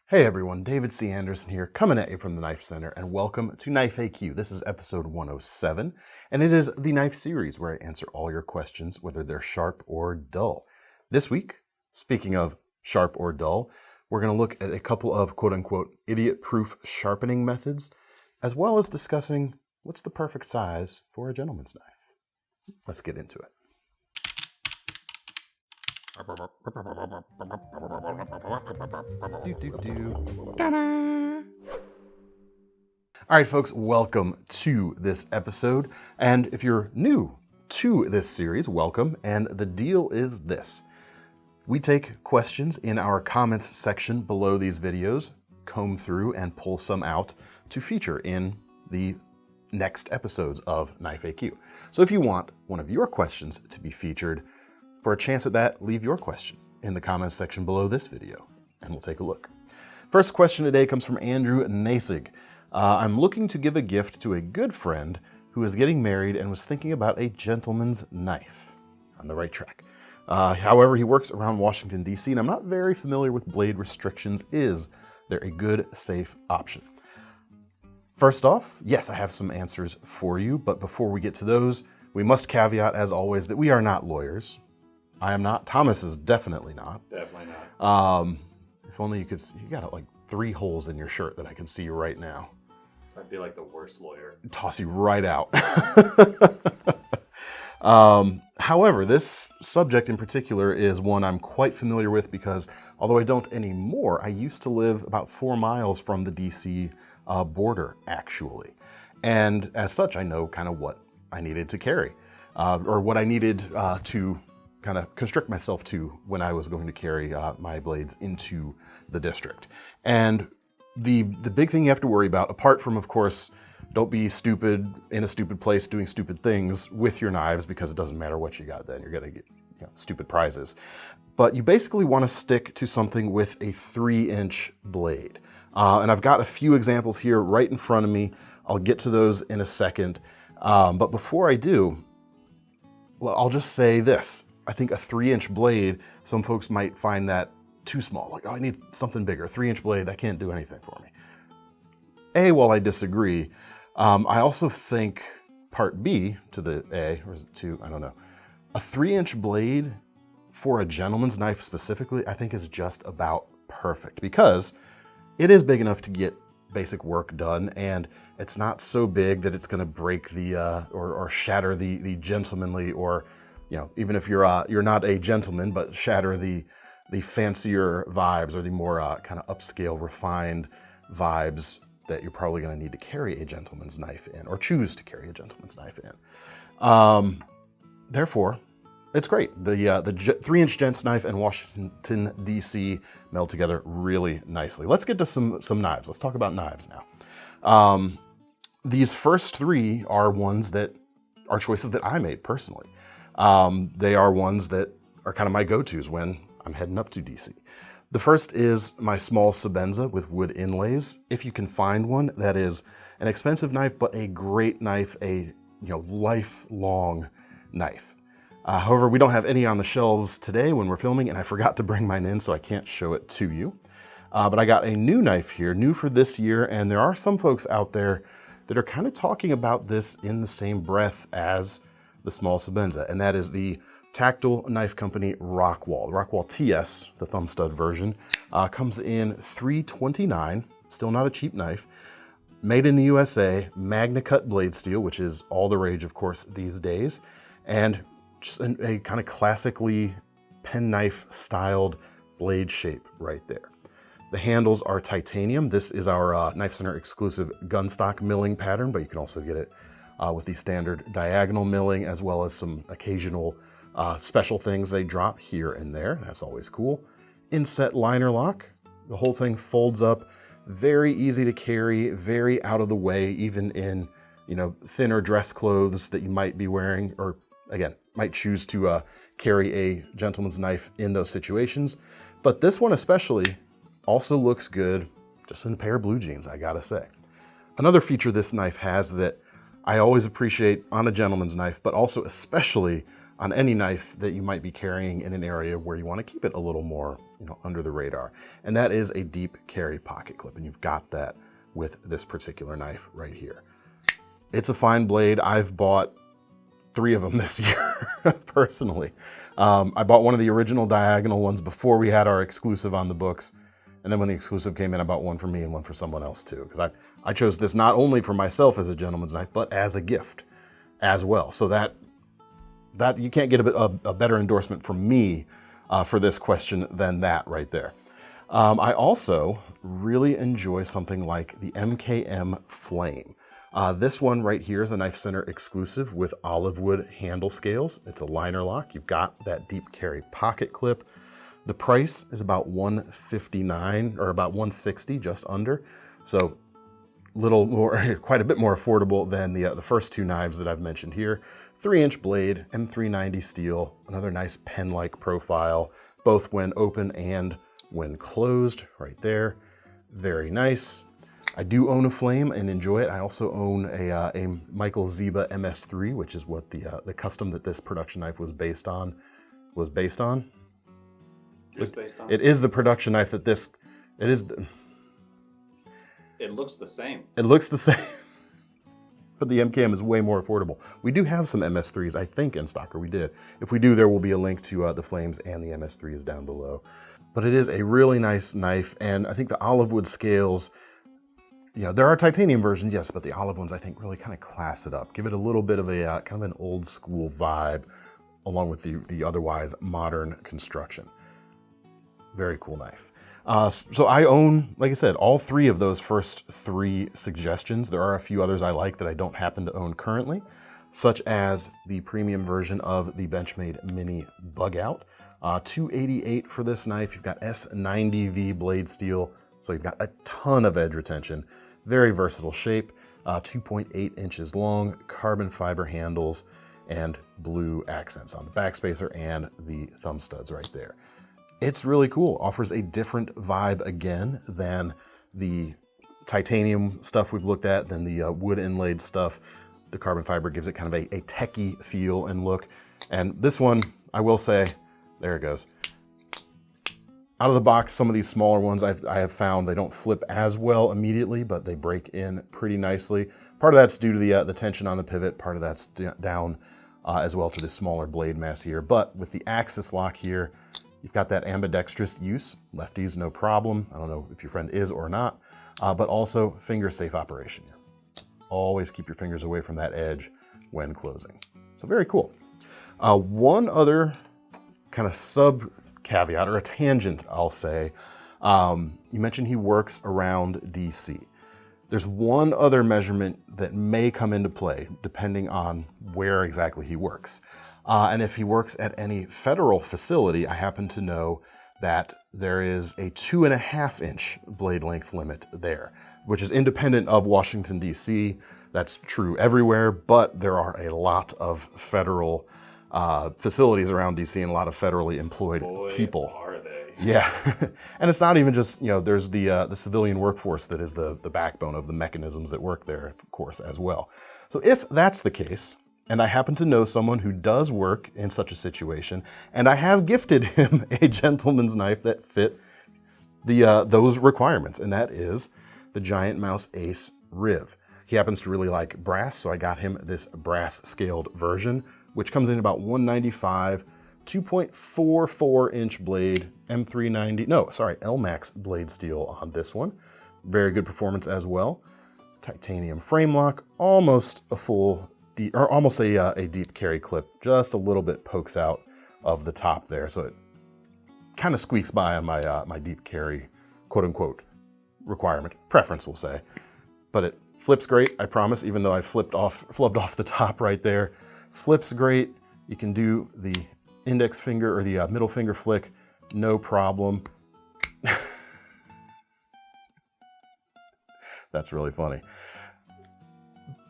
Hey everyone, David C. Anderson here, coming at you from the Knife Center, and welcome to Knife AQ. This is episode 107, and it is the knife series where I answer all your questions, whether they're sharp or dull. This week, speaking of sharp or dull, we're going to look at a couple of quote-unquote idiot-proof sharpening methods, as well as discussing what's the perfect size for a gentleman's knife. Let's get into it. All right, folks, welcome to this episode. And if you're new to this series, welcome. And the deal is this. We take questions in our comments section below these videos, comb through and pull some out to feature in the next episodes of Knife AQ. So if you want one of your questions to be featured, for a chance at that, leave your question in the comments section below this video, and we'll take a look. First question today comes from Andrew Nasig. I'm looking to give a gift to a good friend who is getting married and was thinking about a gentleman's knife. On the right track. However, he works around Washington, D.C., and I'm not very familiar with blade restrictions. Is there a good, safe option? First off, yes, I have some answers for you, but before we get to those, we must caveat, as always, that we are not lawyers. I am not. Thomas is definitely not. Definitely not. If only you could see, you got like 3 holes in your shirt that I can see right now. I'd be like the worst lawyer. Toss you right out. However, this subject in particular is one I'm quite familiar with because although I don't anymore, I used to live about 4 miles from the DC border, actually. And as such, I know kind of what I needed to carry, or what I needed to kind of constrict myself to when I was going to carry my blades into the district. And the big thing you have to worry about, apart from, of course, don't be stupid in a stupid place doing stupid things with your knives, because it doesn't matter what you got then, you're gonna get stupid prizes. But you basically want to stick to something with a 3-inch blade. And I've got a few examples here right in front of me. I'll get to those in a second. But before I do, I'll just say this. I think a 3-inch blade, some folks might find that too small. Like, oh, I need something bigger. A 3-inch blade, that can't do anything for me. While I disagree, I also think part B to the A, or is it 2? I don't know. A 3-inch blade for a gentleman's knife specifically, I think is just about perfect because it is big enough to get basic work done, and it's not so big that it's going to break the or shatter the gentlemanly, or even if you're not a gentleman, but shatter the fancier vibes or the more kind of upscale, refined vibes that you're probably going to need to carry a gentleman's knife in, or choose to carry a gentleman's knife in. Therefore, it's great. The 3-inch gents knife and Washington, D.C. meld together really nicely. Let's get to some knives. Let's talk about knives now. These first 3 are ones that are choices that I made personally. They are ones that are kind of my go-tos when I'm heading up to DC. The first is my small Sebenza with wood inlays. If you can find one, that is an expensive knife, but a great knife, a lifelong knife. However, we don't have any on the shelves today when we're filming, and I forgot to bring mine in, so I can't show it to you. But I got a new knife here, new for this year, and there are some folks out there that are kind of talking about this in the same breath as the small Sebenza, and that is the Tactile Knife Company Rockwall. The Rockwall TS, the thumb stud version, comes in $329, still not a cheap knife. Made in the USA, MagnaCut blade steel, which is all the rage, of course, these days, and just a kind of classically penknife styled blade shape right there. The handles are titanium. This is our Knife Center exclusive gunstock milling pattern, but you can also get it with the standard diagonal milling, as well as some occasional special things they drop here and there. That's always cool. Inset liner lock. The whole thing folds up. Very easy to carry, very out of the way, even in thinner dress clothes that you might be wearing, or again, might choose to carry a gentleman's knife in those situations. But this one especially also looks good just in a pair of blue jeans, I gotta say. Another feature this knife has that I always appreciate on a gentleman's knife, but also especially on any knife that you might be carrying in an area where you want to keep it a little more, under the radar. And that is a deep carry pocket clip, and you've got that with this particular knife right here. It's a fine blade. I've bought 3 of them this year, personally. I bought one of the original diagonal ones before we had our exclusive on the books. And then when the exclusive came in, I bought one for me and one for someone else too. Because I chose this not only for myself as a gentleman's knife, but as a gift as well. So that you can't get a better endorsement from me for this question than that right there. I also really enjoy something like the MKM Flame. This one right here is a KnifeCenter exclusive with olive wood handle scales. It's a liner lock. You've got that deep carry pocket clip. The price is about $159 or about $160, just under. So little more, quite a bit more affordable than the first 2 knives that I've mentioned here. 3-inch blade, M390 steel, another nice pen-like profile, both when open and when closed, right there. Very nice. I do own a Flame and enjoy it. I also own a Michael Ziba MS3, which is what the custom that this production knife was based on. Just based on? It is the production knife that this, it is. It looks the same. It looks the same, but the MKM is way more affordable. We do have some MS3s, I think, in stock, or we did. If we do, there will be a link to the Flames and the MS3s down below. But it is a really nice knife, and I think the olive wood scales, there are titanium versions, yes, but the olive ones, I think, really kind of class it up. Give it a little bit of a kind of an old school vibe, along with the otherwise modern construction. Very cool knife. So I own, like I said, all 3 of those first 3 suggestions. There are a few others I like that I don't happen to own currently, such as the premium version of the Benchmade Mini Bug Out. $288 for this knife. You've got S90V blade steel, so you've got a ton of edge retention. Very versatile shape, 2.8 inches long, carbon fiber handles, and blue accents on the backspacer and the thumb studs right there. It's really cool. Offers a different vibe again than the titanium stuff we've looked at, than the wood inlaid stuff. The carbon fiber gives it kind of a techie feel and look. And this one, I will say, there it goes. Out of the box, some of these smaller ones I have found they don't flip as well immediately, but they break in pretty nicely. Part of that's due to the tension on the pivot. Part of that's down as well to the smaller blade mass here. But with the axis lock here, you've got that ambidextrous use. Lefties, no problem. I don't know if your friend is or not, but also finger safe operation here. Always keep your fingers away from that edge when closing. So very cool. One other kind of sub caveat, or a tangent, I'll say. You mentioned he works around DC. There's one other measurement that may come into play depending on where exactly he works. And if he works at any federal facility, I happen to know that there is a 2.5-inch blade length limit there, which is independent of Washington, D.C. That's true everywhere, but there are a lot of federal facilities around D.C. and a lot of federally employed people. Are they? Yeah, and it's not even just, there's the civilian workforce that is the backbone of the mechanisms that work there, of course, as well. So if that's the case, and I happen to know someone who does work in such a situation, and I have gifted him a gentleman's knife that fit those requirements, and that is the Giant Mouse Ace Riv. He happens to really like brass, so I got him this brass scaled version, which comes in about $195, 2.44-inch blade, L-Max blade steel on this one. Very good performance as well. Titanium frame lock, almost a full, almost a deep carry clip. Just a little bit pokes out of the top there, so it kind of squeaks by on my my deep carry, quote unquote, requirement, preference we'll say. But it flips great, I promise, even though I flubbed off the top right there. Flips great. You can do the index finger or the middle finger flick, no problem. That's really funny.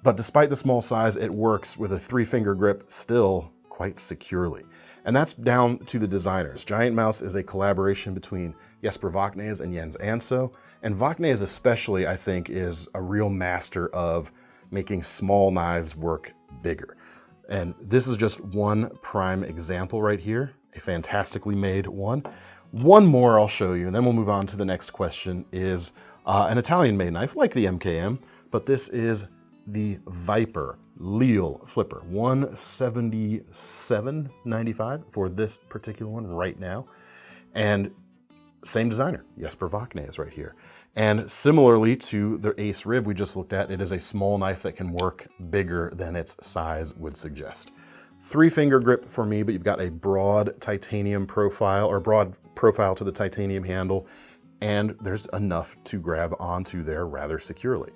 But despite the small size, it works with a 3-finger grip still quite securely. And that's down to the designers. Giant Mouse is a collaboration between Jesper Vaknes and Jens Anso. And Vaknes especially, I think, is a real master of making small knives work bigger. And this is just one prime example right here, a fantastically made one. One more I'll show you, and then we'll move on to the next question, is an Italian-made knife like the MKM, but this is the Viper Leal Flipper, $177.95 for this particular one right now. And same designer, Jesper Vakne is right here. And similarly to the Ace Rib we just looked at, it is a small knife that can work bigger than its size would suggest. 3-finger grip for me, but you've got a broad titanium profile, or broad profile to the titanium handle, and there's enough to grab onto there rather securely.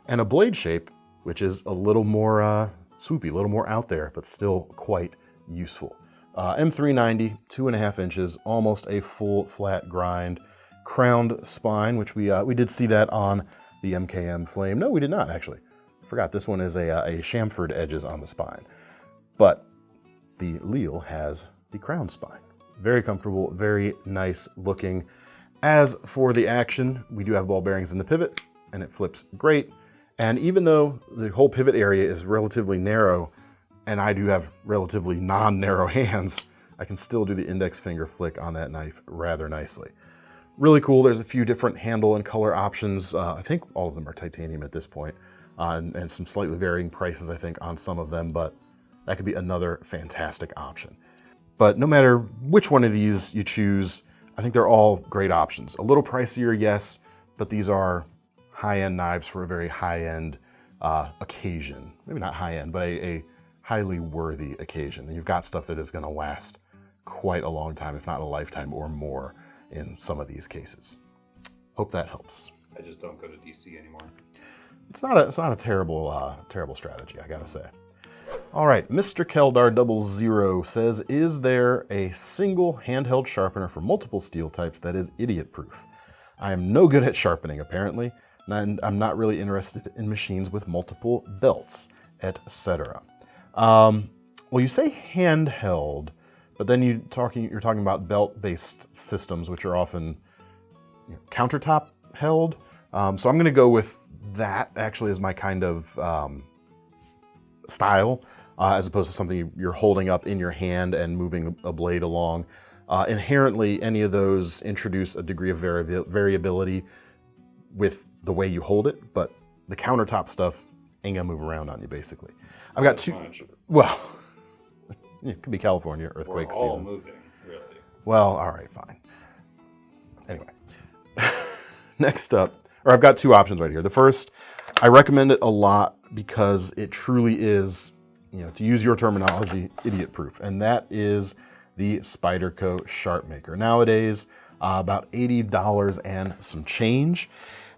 And a blade shape, which is a little more swoopy, a little more out there, but still quite useful. M390, 2.5 inches, almost a full flat grind, crowned spine, which we did see that on the MKM Flame. No, we did not actually. Forgot this one is a chamfered edges on the spine, but the Leal has the crown spine. Very comfortable, very nice looking. As for the action, we do have ball bearings in the pivot, and it flips great. And even though the whole pivot area is relatively narrow, and I do have relatively non-narrow hands, I can still do the index finger flick on that knife rather nicely. Really cool. There's a few different handle and color options. I think all of them are titanium at this point, and some slightly varying prices, I think, on some of them, but that could be another fantastic option. But no matter which one of these you choose, I think they're all great options. A little pricier, yes, but these are high-end knives for a very high-end occasion. Maybe not high-end, but a highly worthy occasion. And you've got stuff that is going to last quite a long time, if not a lifetime or more in some of these cases. Hope that helps. I just don't go to DC anymore. It's not a terrible strategy, I gotta say. All right, Mr. Keldar 00 says, is there a single handheld sharpener for multiple steel types that is idiot-proof? I am no good at sharpening, apparently, and I'm not really interested in machines with multiple belts, etc. Well, you say handheld, but then you're talking about belt-based systems, which are often countertop held. So I'm going to go with that actually as my kind of style, as opposed to something you're holding up in your hand and moving a blade along. Inherently, any of those introduce a degree of variability with the way you hold it, but the countertop stuff ain't gonna move around on you, basically. I've got two. Well, it could be California earthquake season. We're all moving, really. Well, all right, fine. Anyway, next up, or I've got two options right here. The first, I recommend it a lot because it truly is, to use your terminology, idiot-proof, and that is the Spyderco Sharpmaker. Nowadays, about $80 and some change.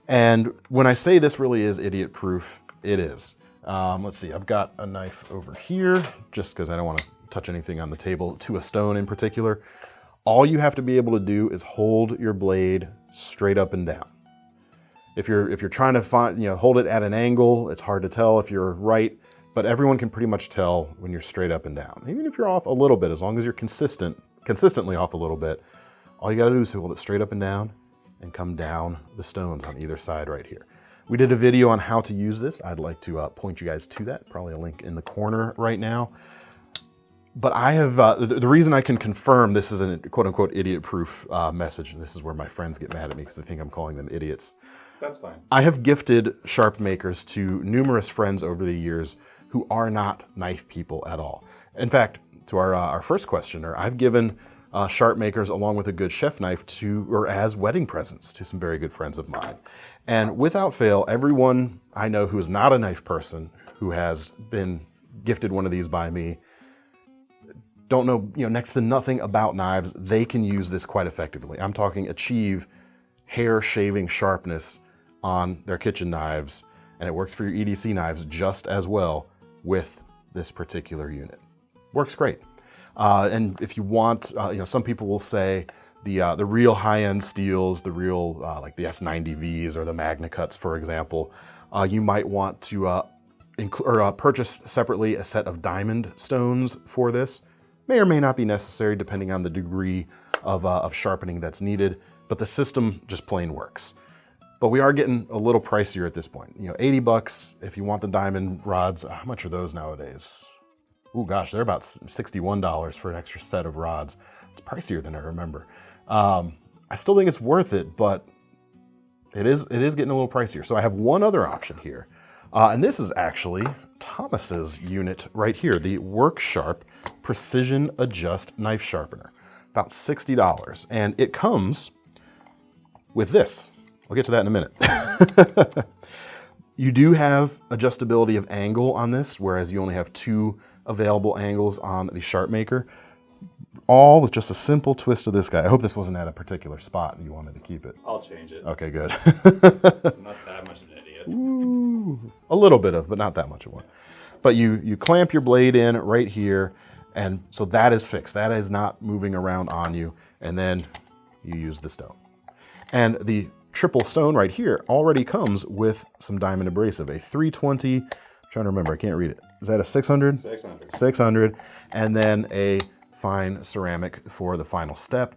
And when I say this really is idiot-proof, it is. Let's see, I've got a knife over here, just because I don't want to touch anything on the table, to a stone in particular. All you have to be able to do is hold your blade straight up and down. If you're trying to hold it at an angle, it's hard to tell if you're right, but everyone can pretty much tell when you're straight up and down. Even if you're off a little bit, as long as you're consistently off a little bit, all you gotta do is hold it straight up and down and come down the stones on either side right here. We did a video on how to use this. I'd like to point you guys to that, probably a link in the corner right now. But I have, the reason I can confirm this is a quote-unquote idiot-proof message, and this is where my friends get mad at me because they think I'm calling them idiots. That's fine. I have gifted sharp makers to numerous friends over the years who are not knife people at all. In fact, to our first questioner, I've given sharp makers along with a good chef knife as wedding presents to some very good friends of mine. And without fail, everyone I know who is not a knife person who has been gifted one of these by me don't know, next to nothing about knives. They can use this quite effectively. I'm talking achieve hair shaving sharpness on their kitchen knives, and it works for your EDC knives just as well with this particular unit. Works great. And if you want, some people will say the real high-end steels, the real like the S90Vs or the MagnaCuts, for example, you might want to purchase separately a set of diamond stones for this. May or may not be necessary depending on the degree of sharpening that's needed, but the system just plain works. But we are getting a little pricier at this point. $80 if you want the diamond rods. How much are those nowadays? Oh gosh, they're about $61 for an extra set of rods. It's pricier than I remember. I still think it's worth it, but it is getting a little pricier. So I have one other option here. And this is actually Thomas's unit right here, the Work Sharp Precision Adjust Knife Sharpener. About $60. And it comes with this. I'll get to that in a minute. You do have adjustability of angle on this, whereas you only have 2 available angles on the Sharpmaker. All with just a simple twist of this guy. I hope this wasn't at a particular spot and you wanted to keep it. I'll change it. Okay, good. I'm not that much of an idiot. Ooh, a little bit of, but not that much of one. But you clamp your blade in right here, and so that is fixed. That is not moving around on you, and then you use the stone. And the triple stone right here already comes with some diamond abrasive, a 320, I'm trying to remember, I can't read it. Is that a 600? 600. 600, and then a fine ceramic for the final step.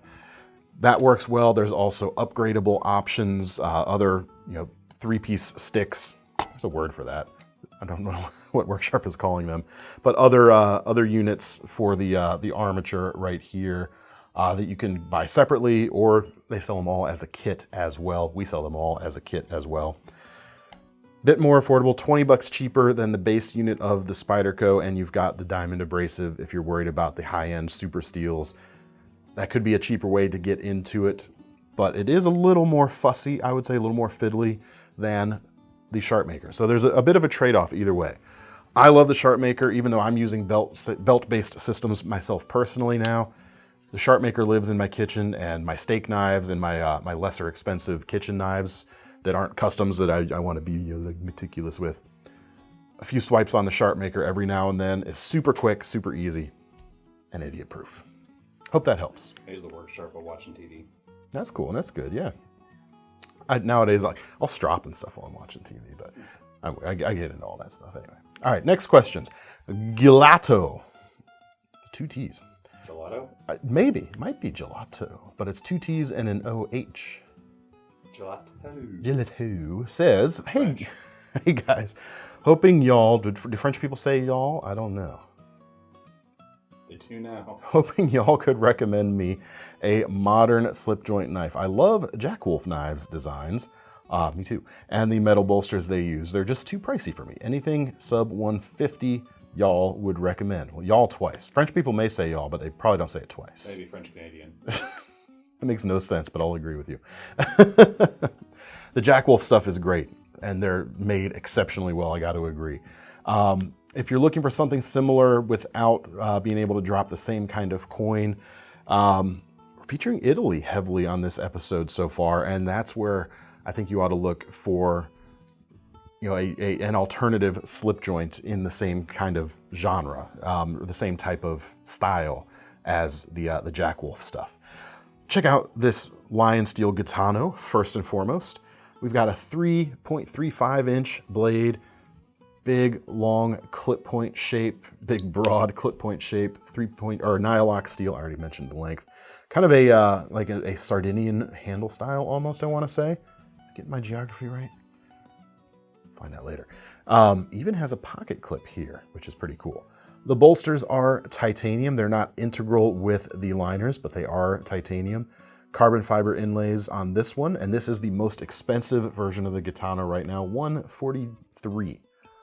That works well. There's also upgradable options, other 3-piece sticks. There's a word for that. I don't know what Worksharp is calling them, but other units for the armature right here that you can buy separately, or they sell them all as a kit as well. We sell them all as a kit as well. Bit more affordable, 20 bucks cheaper than the base unit of the Spyderco, and you've got the diamond abrasive if you're worried about the high-end super steels. That could be a cheaper way to get into it, but it is a little more fussy, I would say, a little more fiddly than the Sharpmaker. So there's a bit of a trade-off either way. I love the Sharpmaker, even though I'm using belt-based systems myself personally now. The Sharpmaker lives in my kitchen, and my steak knives and my lesser expensive kitchen knives that aren't customs that I want to be meticulous with. A few swipes on the Sharpmaker every now and then is super quick, super easy, and idiot-proof. Hope that helps. I use the Work Sharp while watching TV. That's cool, and that's good, yeah. Nowadays, I'll strop and stuff while I'm watching TV, but I get into all that stuff anyway. All right, next questions. Gelato. 2 T's. Gelato? Maybe, might be gelato, but it's 2 T's and an OH. Gelato says, hey, hey guys, hoping y'all, do French people say y'all? I don't know. They do now. Hoping y'all could recommend me a modern slip joint knife. I love Jack Wolf Knives designs, me too, and the metal bolsters they use. They're just too pricey for me. Anything sub 150 y'all would recommend. Well, y'all twice. French people may say y'all, but they probably don't say it twice. Maybe French Canadian. It makes no sense, but I'll agree with you. The Jack Wolf stuff is great, and they're made exceptionally well, I got to agree. If you're looking for something similar without being able to drop the same kind of coin, we're featuring Italy heavily on this episode so far, and that's where I think you ought to look for an alternative slip joint in the same kind of genre, the same type of style as the Jack Wolf stuff. Check out this Lion Steel Gitano first and foremost. We've got a 3.35-inch blade, big, long clip point shape, big, broad clip point shape, Nylock steel. I already mentioned the length. Kind of a like a Sardinian handle style almost, I want to say. Getting my geography right? Find out later. Even has a pocket clip here, which is pretty cool. The bolsters are titanium. They're not integral with the liners, but they are titanium. Carbon fiber inlays on this one, and this is the most expensive version of the Gitano right now, $143.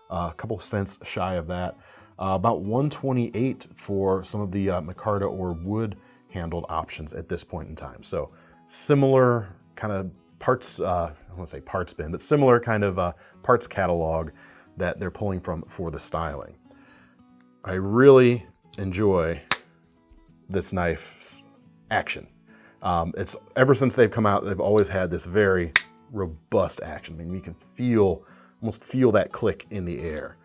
A couple cents shy of that. About $128 for some of the micarta or wood handled options at this point in time. So similar kind of parts, I don't want to say parts bin, but similar kind of parts catalog that they're pulling from for the styling. I really enjoy this knife's action. It's ever since they've come out, they've always had this very robust action. I mean, you can almost feel that click in the air.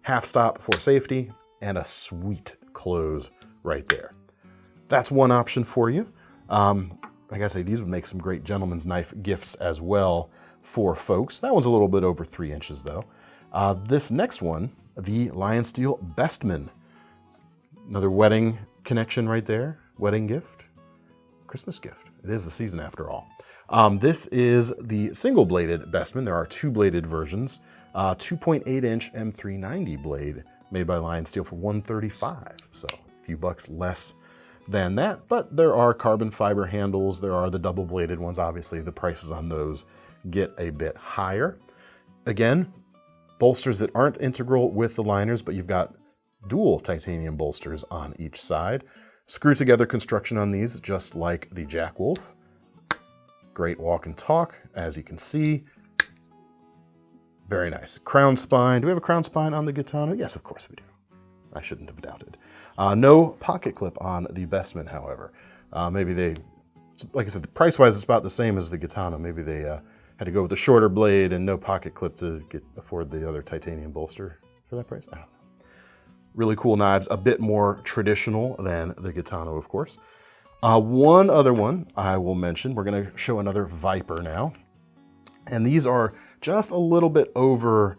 Half stop for safety and a sweet close right there. That's one option for you. Like I say, these would make some great gentleman's knife gifts as well for folks. That one's a little bit over 3 inches though. This next one, the Lion Steel Bestman. Another wedding connection right there. Wedding gift, Christmas gift. It is the season after all. This is the single-bladed Bestman. There are 2-bladed versions. 2.8-inch M390 blade made by Lion Steel for $135. So a few bucks less than that, but there are carbon fiber handles. There are the double bladed ones. Obviously the prices on those get a bit higher. Again, bolsters that aren't integral with the liners, but you've got dual titanium bolsters on each side. Screw together construction on these, just like the Jack Wolf. Great walk and talk, as you can see. Very nice. Crown spine. Do we have a crown spine on the Gitano? Yes, of course we do. I shouldn't have doubted. No pocket clip on the Bestman, however. Maybe they, like I said, price-wise it's about the same as the Gitano. Maybe they had to go with a shorter blade and no pocket clip to afford the other titanium bolster for that price. I don't know. Really cool knives, a bit more traditional than the Gitano, of course. One other one I will mention, we're gonna show another Viper now. And these are just a little bit over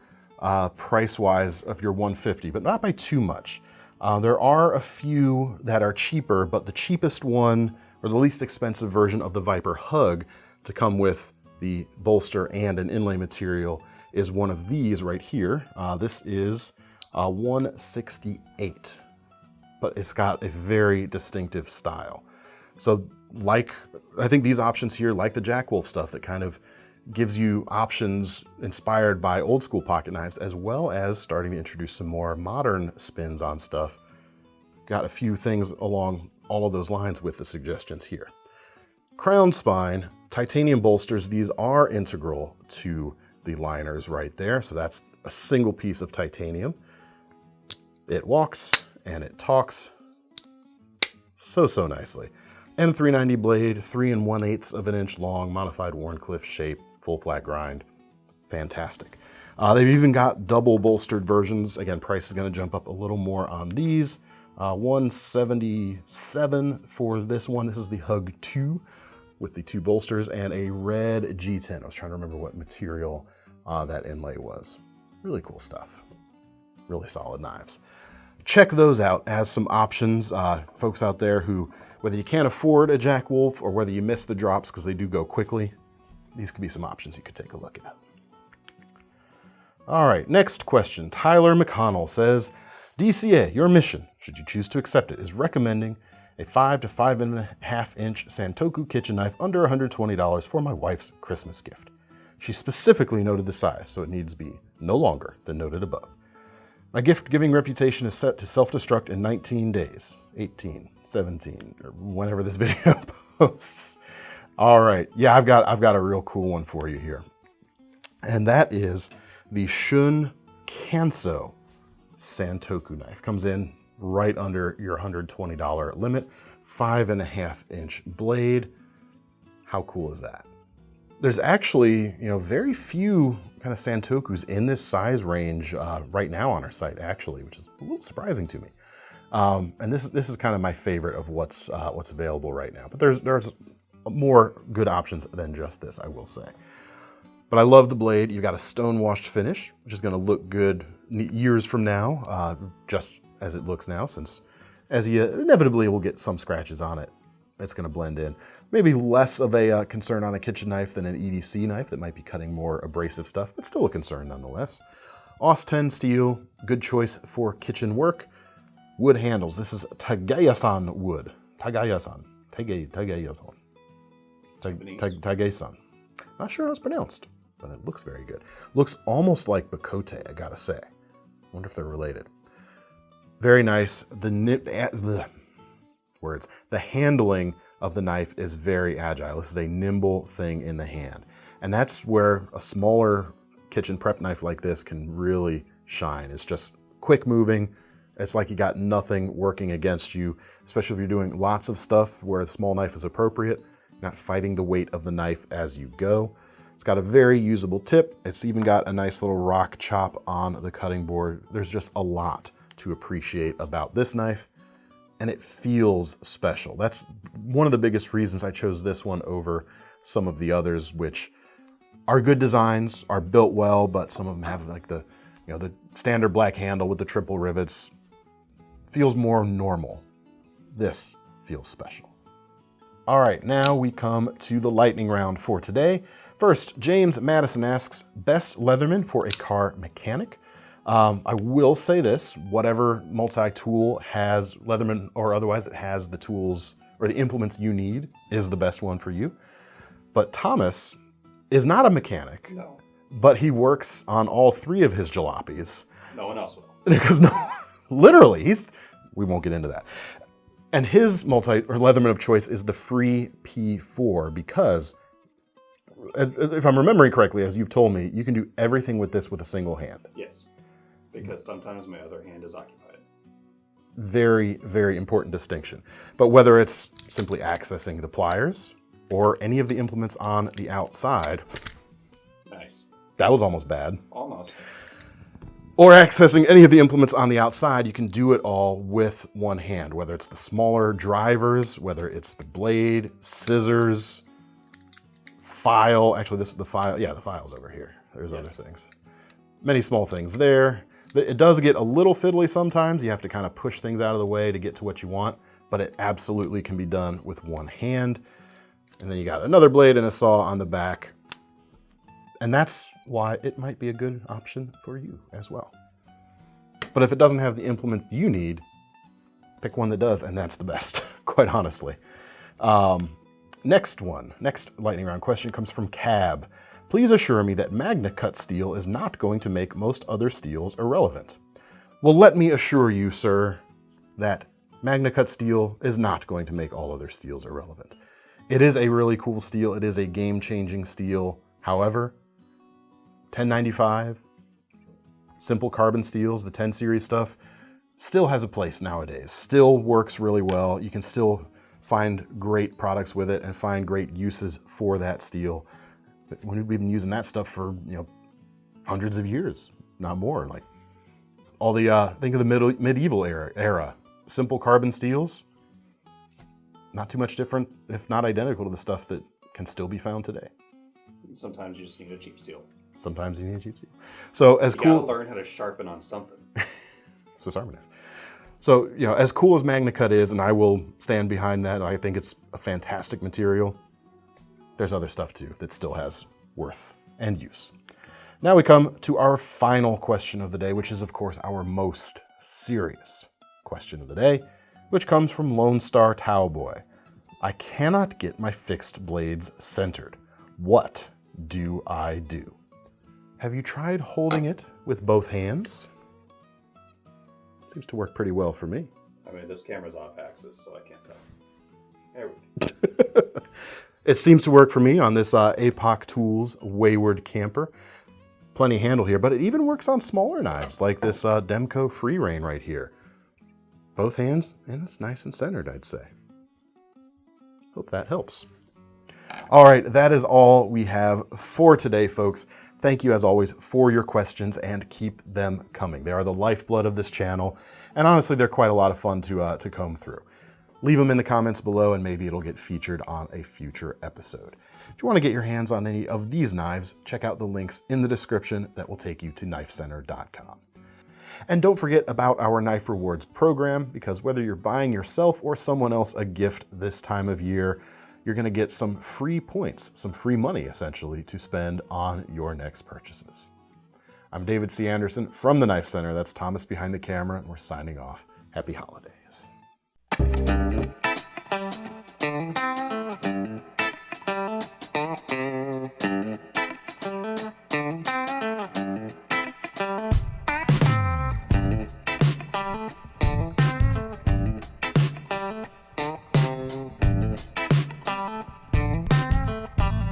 price-wise of your $150, but not by too much. There are a few that are cheaper, but the cheapest one, or the least expensive version of the Viper Hug to come with the bolster and an inlay material is one of these right here. This is $168, but it's got a very distinctive style. So like, I think these options here, like the Jack Wolf stuff that kind of gives you options inspired by old school pocket knives, as well as starting to introduce some more modern spins on stuff. Got a few things along all of those lines with the suggestions here. Crown spine, titanium bolsters, these are integral to the liners right there. So that's a single piece of titanium. It walks and it talks so nicely. M390 blade, 3 1/8 of an inch long, modified Wharncliffe shape, full flat grind. Fantastic. They've even got double bolstered versions. Again, price is going to jump up a little more on these. $177 for this one. This is the Hug 2 with the 2 bolsters and a red G10. I was trying to remember what material that inlay was. Really cool stuff. Really solid knives. Check those out as some options. Folks out there who, whether you can't afford a Jack Wolf or whether you miss the drops because they do go quickly, these could be some options you could take a look at. All right, next question. Tyler McConnell says, DCA, your mission, should you choose to accept it, is recommending a 5 to 5.5 inch Santoku kitchen knife under $120 for my wife's Christmas gift. She specifically noted the size, so it needs to be no longer than noted above. My gift-giving reputation is set to self-destruct in 19 days, 18, 17, or whenever this video posts. All right, yeah, I've got a real cool one for you here. And that is the Shun Kanso Santoku knife. Comes in right under your $120 limit, 5.5 inch blade. How cool is that? There's actually, very few kind of Santokus in this size range right now on our site, actually, which is a little surprising to me. And this is kind of my favorite of what's available right now. But there's more good options than just this, I will say. But I love the blade. You've got a stone-washed finish, which is going to look good years from now, just as it looks now, since as you inevitably will get some scratches on it, it's going to blend in. Maybe less of a concern on a kitchen knife than an EDC knife that might be cutting more abrasive stuff, but still a concern nonetheless. AUS 10 steel, good choice for kitchen work. Wood handles. This is Tagaya-san wood. Tagaya-san. Tagaya-san. Tagaya-san. Not sure how it's pronounced, but it looks very good. Looks almost like Bakote, I gotta say. Wonder if they're related. Very nice. The handling of the knife is very agile. This is a nimble thing in the hand. And that's where a smaller kitchen prep knife like this can really shine. It's just quick moving. It's like you got nothing working against you, especially if you're doing lots of stuff where a small knife is appropriate, not fighting the weight of the knife as you go. It's got a very usable tip. It's even got a nice little rock chop on the cutting board. There's just a lot to appreciate about this knife, and it feels special. That's one of the biggest reasons I chose this one over some of the others, which are good designs, are built well, but some of them have like the standard black handle with the triple rivets. Feels more normal. This feels special. All right, now we come to the lightning round for today. First, James Madison asks, best Leatherman for a car mechanic? I will say this, whatever multi-tool has, Leatherman or otherwise, it has the tools or the implements you need is the best one for you. But Thomas is not a mechanic, No. but he works on all 3 of his jalopies. No one else will. Because literally, we won't get into that. And his Leatherman of choice is the Free P4 because, if I'm remembering correctly, as you've told me, you can do everything with this with a single hand. Yes. Because sometimes my other hand is occupied. Very, very important distinction. But whether it's simply accessing the pliers or any of the implements on the outside, Nice. that was almost bad. Almost. Or accessing any of the implements on the outside, you can do it all with one hand, whether it's the smaller drivers, whether it's the blade, scissors, file. Actually, this is the file. Yeah, the file's over here. There's other things. Many small things there. It does get a little fiddly sometimes. You have to kind of push things out of the way to get to what you want, but it absolutely can be done with one hand. And then you got another blade and a saw on the back. And that's why it might be a good option for you as well. But if it doesn't have the implements you need, pick one that does, and that's the best, quite honestly. Next lightning round question comes from Cab. Please assure me that MagnaCut steel is not going to make most other steels irrelevant. Well, let me assure you, sir, that MagnaCut steel is not going to make all other steels irrelevant. It is a really cool steel. It is a game-changing steel. However, 1095, simple carbon steels, the 10 series stuff, still has a place nowadays. Still works really well. You can still find great products with it and find great uses for that steel. But we've been using that stuff for, hundreds of years, not more. Like all the, think of the medieval era. Simple carbon steels, not too much different, if not identical to the stuff that can still be found today. Sometimes you just need a cheap steel. Sometimes you need a cheap steel. So as You cool, gotta learn how to sharpen on something. Swiss Army knives. So as cool as MagnaCut is, and I will stand behind that. I think it's a fantastic material. There's other stuff too that still has worth and use. Now we come to our final question of the day, which is of course our most serious question of the day, which comes from Lone Star Towboy. I cannot get my fixed blades centered. What do I do? Have you tried holding it with both hands? Seems to work pretty well for me. I mean, this camera's off axis, so I can't tell. There we go. It seems to work for me on this APOC Tools Wayward Camper. Plenty of handle here, but it even works on smaller knives like this Demco Free Rein right here. Both hands, and it's nice and centered, I'd say. Hope that helps. All right, that is all we have for today, folks. Thank you, as always, for your questions, and keep them coming. They are the lifeblood of this channel, and honestly, they're quite a lot of fun to comb through. Leave them in the comments below, and maybe it'll get featured on a future episode. If you want to get your hands on any of these knives, check out the links in the description that will take you to KnifeCenter.com. And don't forget about our Knife Rewards program, because whether you're buying yourself or someone else a gift this time of year, you're going to get some free points, some free money, essentially, to spend on your next purchases. I'm David C. Anderson from the Knife Center. That's Thomas behind the camera, and we're signing off. Happy holidays.